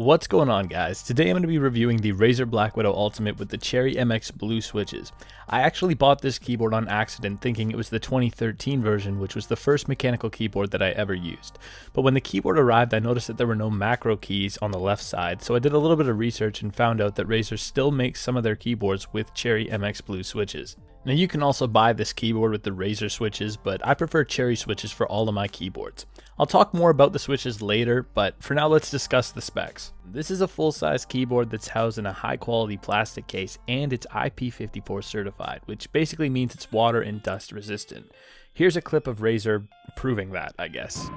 What's going on, guys? Today I'm going to be reviewing the Razer Blackwidow Ultimate with the Cherry MX blue switches. I actually bought this keyboard on accident thinking it was the 2013 version, which was the first mechanical keyboard that I ever used. But when the keyboard arrived, I noticed that there were no macro keys on the left side, so I did a little bit of research and found out that Razer still makes some of their keyboards with Cherry MX blue switches. Now you can also buy this keyboard with the Razer switches, but I prefer Cherry switches for all of my keyboards. I'll talk more about the switches later, but for now let's discuss the specs. This is a full-size keyboard that's housed in a high-quality plastic case and it's IP54 certified, which basically means it's water and dust resistant. Here's a clip of Razer proving that, I guess.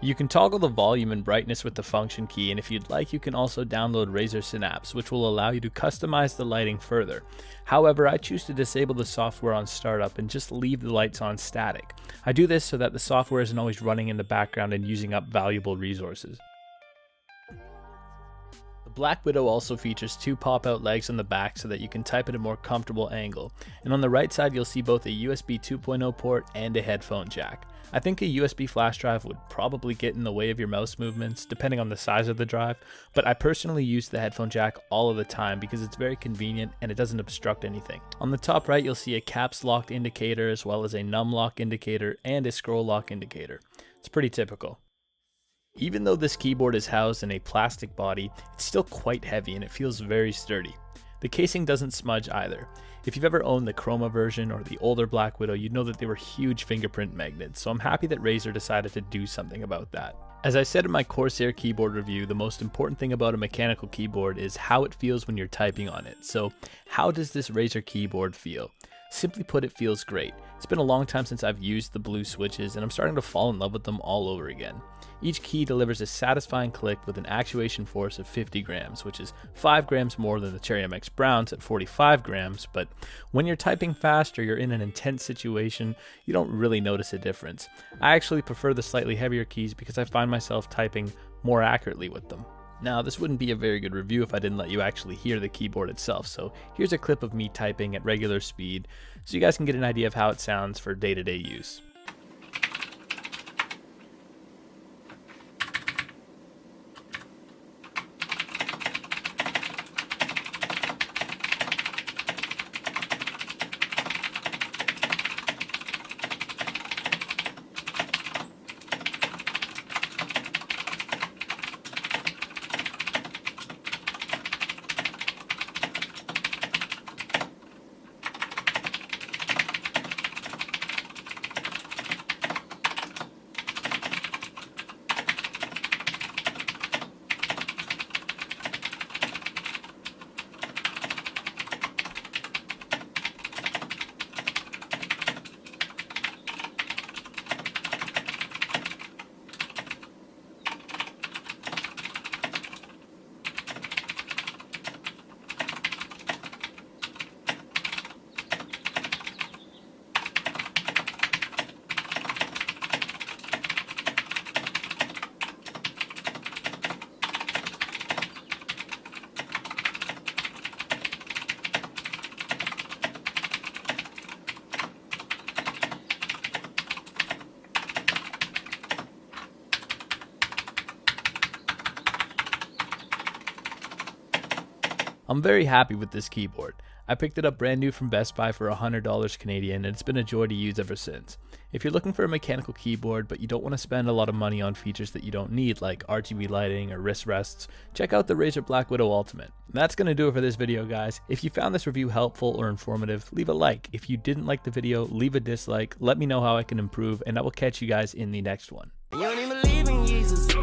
You can toggle the volume and brightness with the function key, and if you'd like you can also download Razer Synapse, which will allow you to customize the lighting further. However, I choose to disable the software on startup and just leave the lights on static. I do this so that the software isn't always running in the background and using up valuable resources. The Blackwidow also features two pop-out legs on the back so that you can type at a more comfortable angle, and on the right side you'll see both a USB 2.0 port and a headphone jack. I think a USB flash drive would probably get in the way of your mouse movements depending on the size of the drive, but I personally use the headphone jack all of the time because it's very convenient and it doesn't obstruct anything. On the top right you'll see a caps lock indicator as well as a num lock indicator and a scroll lock indicator. It's pretty typical. Even though this keyboard is housed in a plastic body, it's still quite heavy and it feels very sturdy. The casing doesn't smudge either. If you've ever owned the Chroma version or the older Blackwidow, you'd know that they were huge fingerprint magnets, so I'm happy that Razer decided to do something about that. As I said in my Corsair keyboard review, the most important thing about a mechanical keyboard is how it feels when you're typing on it. So how does this Razer keyboard feel? Simply put, it feels great. It's been a long time since I've used the blue switches and I'm starting to fall in love with them all over again. Each key delivers a satisfying click with an actuation force of 50 grams, which is 5 grams more than the Cherry MX Browns at 45 grams, but when you're typing fast or you're in an intense situation, you don't really notice a difference. I actually prefer the slightly heavier keys because I find myself typing more accurately with them. Now, this wouldn't be a very good review if I didn't let you actually hear the keyboard itself, so here's a clip of me typing at regular speed so you guys can get an idea of how it sounds for day-to-day use. I'm very happy with this keyboard. I picked it up brand new from Best Buy for $100 Canadian and it's been a joy to use ever since. If you're looking for a mechanical keyboard but you don't want to spend a lot of money on features that you don't need like RGB lighting or wrist rests, check out the Razer Blackwidow Ultimate. That's going to do it for this video, guys. If you found this review helpful or informative, leave a like. If you didn't like the video, leave a dislike. Let me know how I can improve and I will catch you guys in the next one. You don't even believe in Jesus.